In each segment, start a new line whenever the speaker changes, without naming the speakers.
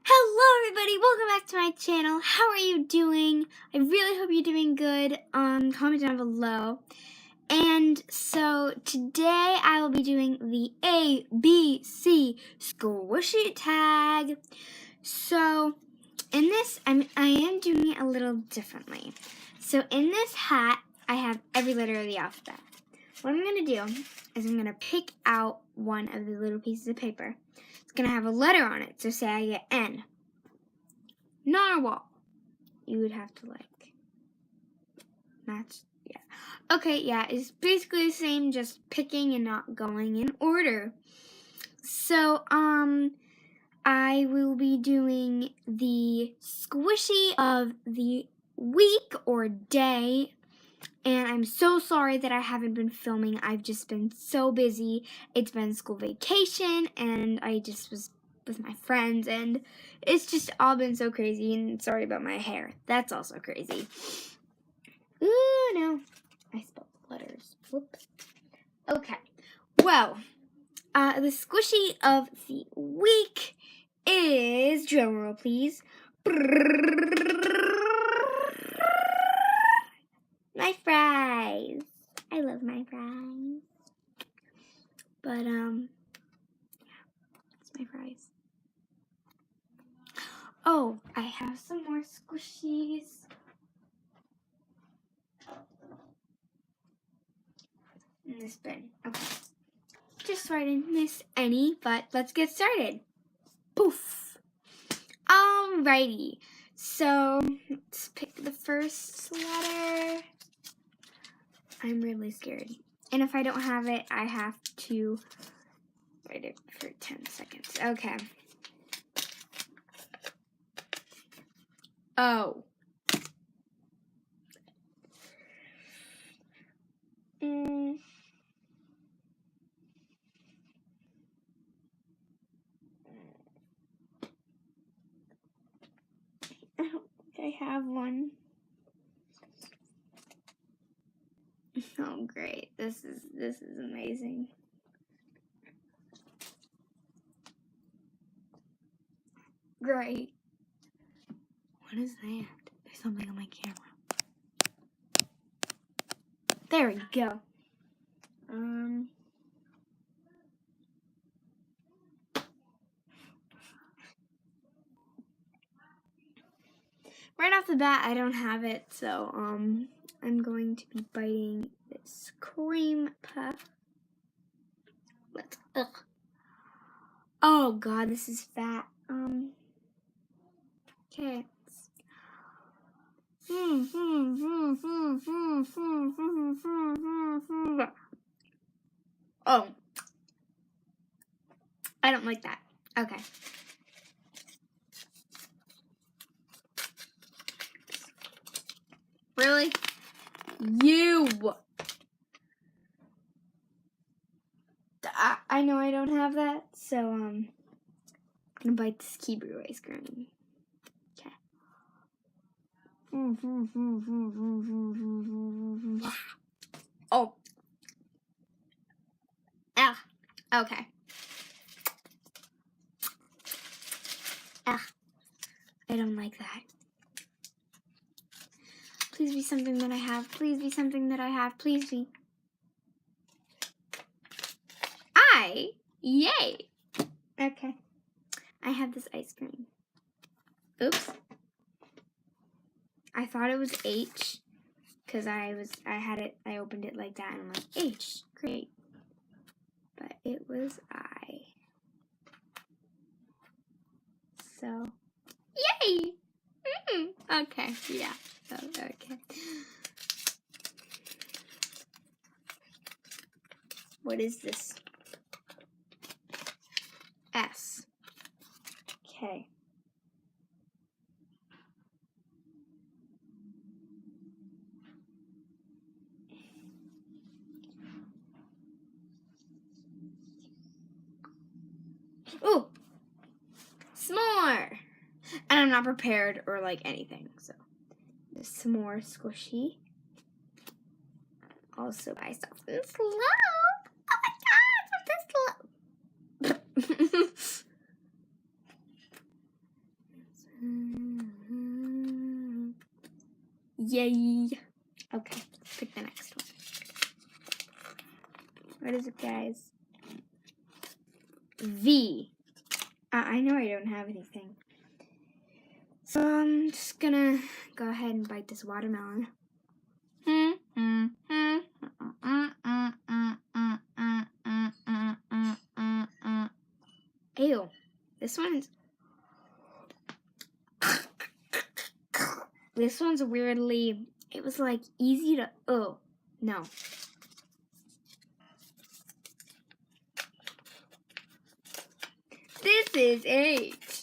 Hello everybody, welcome back to my channel. How are you doing? I really hope you're doing good. Comment down below. And so today I will be doing the ABC squishy tag. So in this, I am doing it a little differently. So in this hat, I have every letter of the alphabet. What I'm going to do is I'm going to pick out one of the little pieces of paper. It's going to have a letter on it. So say I get N. Narwhal. You would have to match. Yeah. Okay, yeah, it's basically the same, just picking and not going in order. So, I will be doing the squishy of the week or day. And I'm so sorry that I haven't been filming. I've just been so busy. It's been school vacation and I just was with my friends and it's just all been so crazy. And sorry about my hair. That's also crazy. Ooh, no. I spelled letters. Whoops. Okay. Well, the squishy of the week is, drumroll please, my fries. I love my fries. But, yeah, that's my fries. Oh, I have some more squishies. In this bin. Okay. Just so I didn't miss any, but let's get started. Poof. Alrighty. So, let's pick the first letter. I'm really scared. And if I don't have it, I have to write it for 10 seconds. Okay. O. I don't think I have one. Oh, great. This is amazing. Great. What is that? There's something on my camera. There we go. Right off the bat, I don't have it, so, I'm going to be biting this cream puff. Ugh. Oh, God, this is fat. Okay. Oh. I don't like that. Okay. Really? You! I know I don't have that, so, I'm gonna bite this Hebrew ice cream. Okay. Oh. Ah. Okay. Ah. I don't like that. Please be something that I have. Please be something that I have. Please be. Yay. Okay. I have this ice cream. Oops. I thought it was H because I opened it like that and I'm like, H, great. But it was I. So, yay! Okay, yeah. So, okay. What is this? S. Okay. Ooh! S'more! And I'm not prepared or like anything, so. The s'more squishy. Also buy something slow. Oh my god, something slow. Yay. Okay, let's pick the next one. What is it, guys? V. I know I don't have anything. So I'm just gonna go ahead and bite this watermelon. Ew. This one's weirdly, it was like easy to, oh, no. This is H.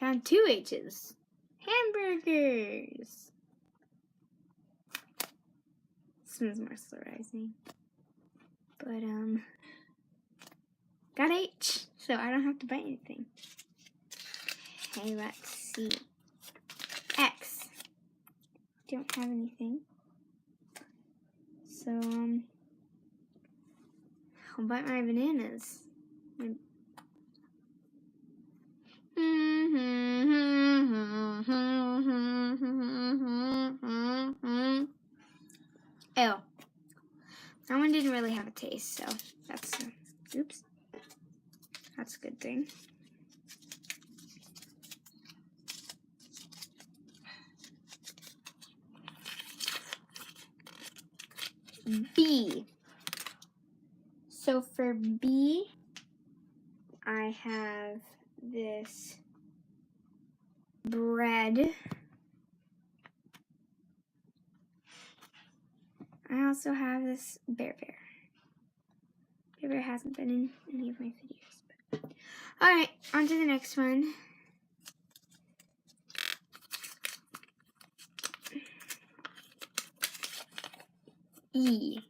Found 2 H's. Hamburgers. This one's more moisturizing. But, got H, so I don't have to buy anything. Okay, let's see. X. Don't have anything. So, I'll bite my bananas. Ew. That one didn't really have a taste, so that's, oops. That's a good thing. B. So for B, I have this bread. I also have this Bear Bear. Bear Bear hasn't been in any of my videos. Alright, on to the next one. E.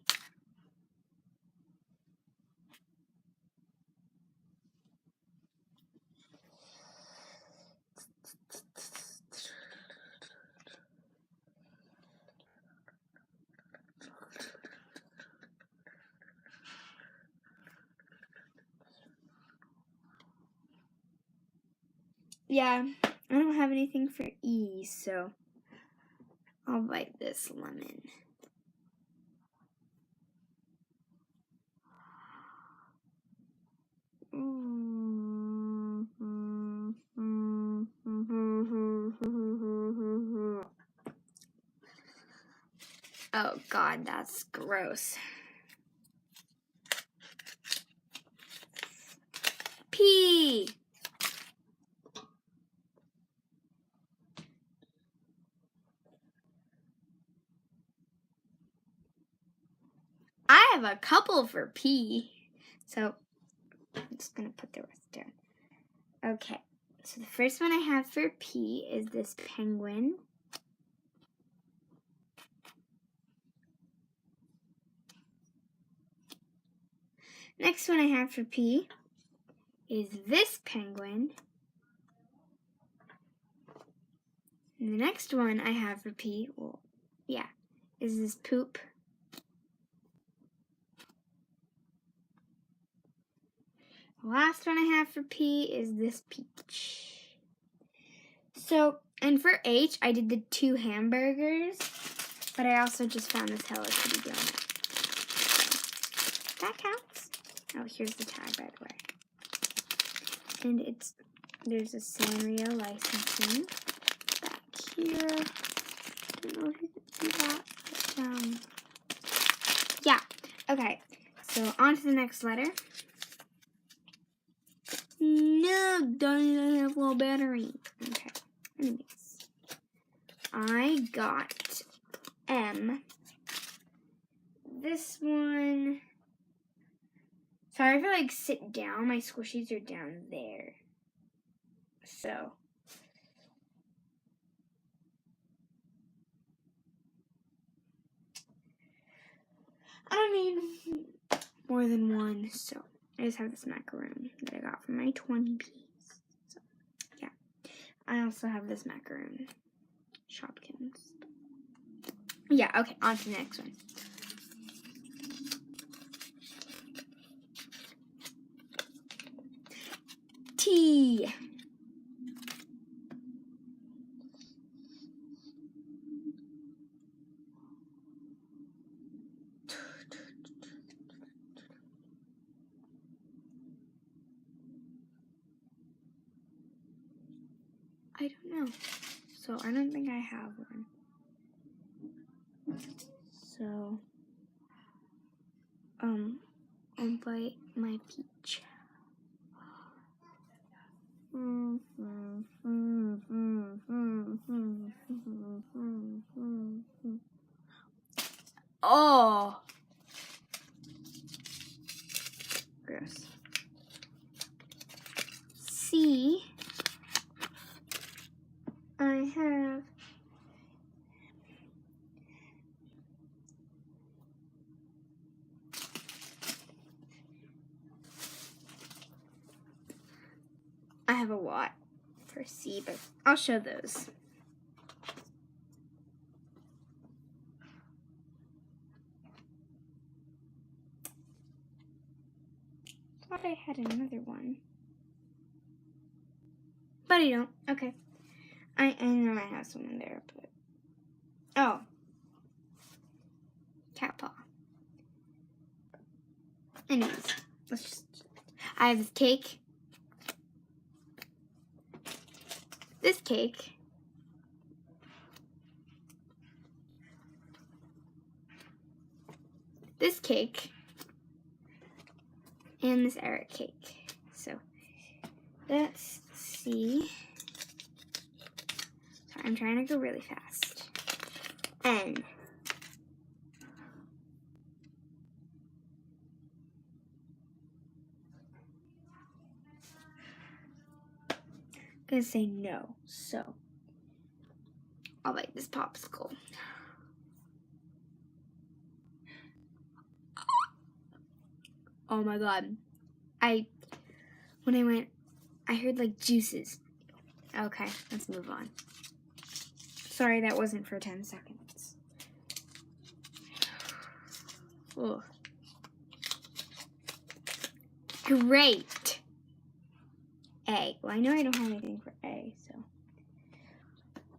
Yeah, I don't have anything for E, so I'll bite this lemon. Oh God, that's gross. P. I have a couple for P, so I'm just gonna put the rest down. Okay, so the first one I have for P is this penguin. Next one I have for P is this penguin. And the next one I have for P, well, yeah, is this poop. The last one I have for P is this peach. So, and for H, I did the 2 hamburgers, but I also just found this Hello Kitty donut. That counts. Oh, here's the tag, by the way. And there's a Sanrio licensing back here. I don't know if you can see that, but, yeah. Okay, so on to the next letter. No, don't have low battery. Okay, anyways. I got M. This one. Sorry if I like sit down. My squishies are down there. So. more than one, so I just have this macaroon that I got from my 20 piece. So, yeah. I also have this macaroon. Shopkins. Yeah, okay, on to the next one. Tea. I don't know. So I don't think I have one. So, I'll bite my peach. Oh, gross. See, I have a lot for C, but I'll show those. Thought I had another one, but I don't. Okay, I know I have some in there, but oh, cat paw. Anyways, let's just. I have this cake. This cake. This cake. And this Eric cake. So let's see. Sorry, I'm trying to go really fast. N. I'm gonna say no, so I'll bite this popsicle. Oh my god. When I went, I heard like juices. Okay, let's move on. Sorry, that wasn't for 10 seconds. Ugh. Great. A. Well, I know I don't have anything for A, so.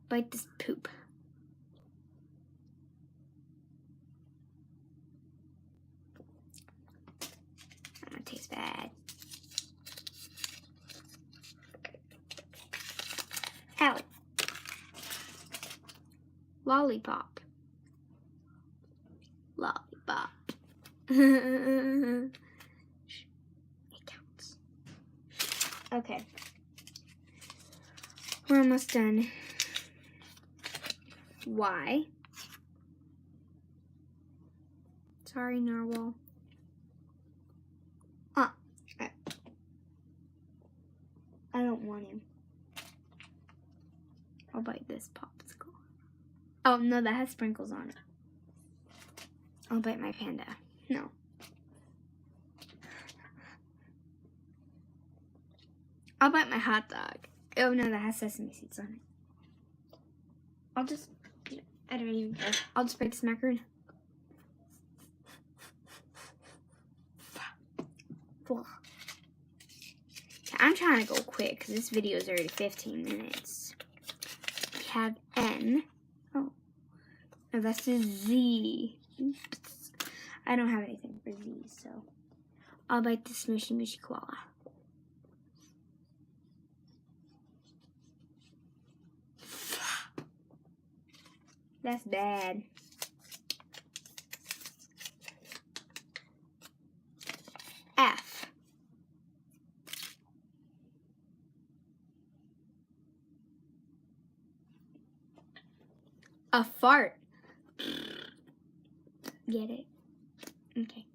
Bite this poop. That one tastes bad. Ow. Lollipop. Lollipop. It counts. Okay. We're almost done. Y. Sorry, narwhal. I don't want him. I'll bite this popsicle. Oh, no, that has sprinkles on it. I'll bite my panda. No. I'll bite my hot dog. Oh, no, that has sesame seeds on it. I'll just, I don't even care. I'll just bite this macaroon. I'm trying to go quick because this video is already 15 minutes. We have N. Oh, no, that's a Z. Oops. I don't have anything for Z, so I'll bite the Smushy Mushy Koala. That's bad. F. A fart. Get it? Okay.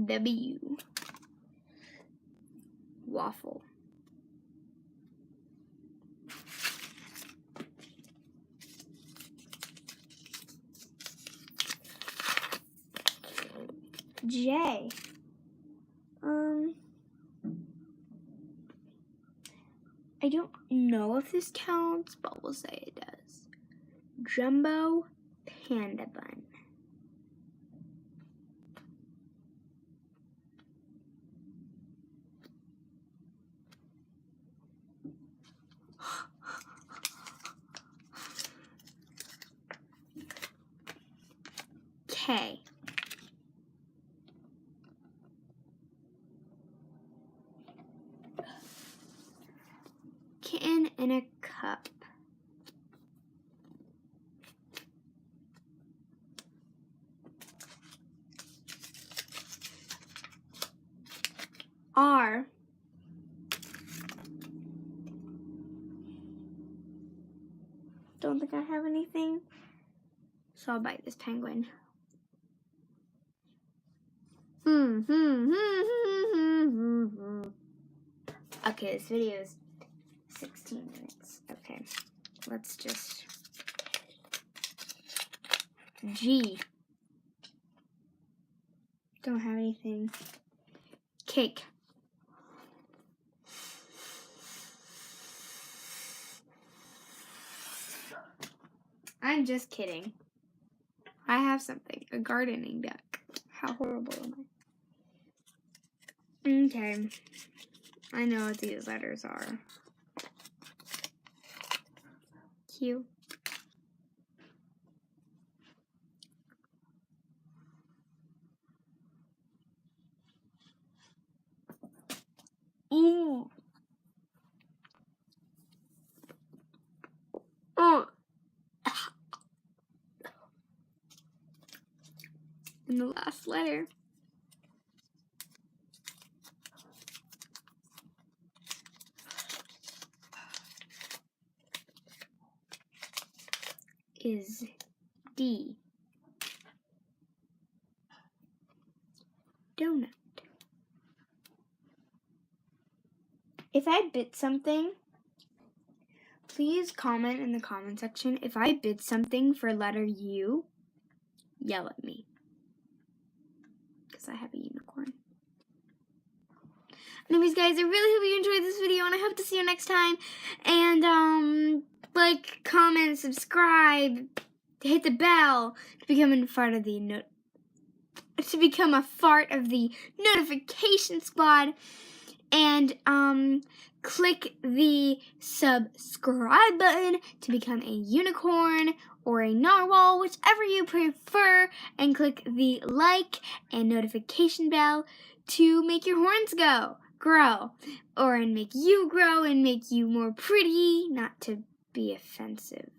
W. Waffle. J. I don't know if this counts, but we'll say it does. Jumbo Panda Bun. K. Kitten in a cup. R. Don't think I have anything, so I'll bite this penguin. Okay, this video is 16 minutes. Okay, let's just... G. Don't have anything. Cake. I'm just kidding. I have something. A gardening duck. How horrible am I? Okay. I know what these letters are. Q. Ooh. Oh. And the last letter is D. Donut. If I bit something, please comment in the comment section. If I bid something for letter U, yell at me. Because I have a unicorn. Anyways, guys, I really hope you enjoyed this video, and I hope to see you next time. And, like, comment, subscribe, hit the bell to become a part of the notification squad. And, click the subscribe button to become a unicorn or a narwhal, whichever you prefer, and click the like and notification bell to make your horns grow, or and make you grow and make you more pretty. Not to be offensive,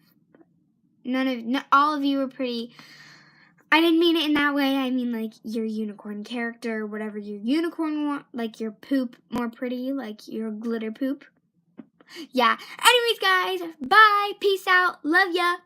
but all of you are pretty. I didn't mean it in that way. I mean, like, your unicorn character, whatever your unicorn want, like your poop more pretty, like your glitter poop. Yeah. Anyways, guys, bye. Peace out. Love ya.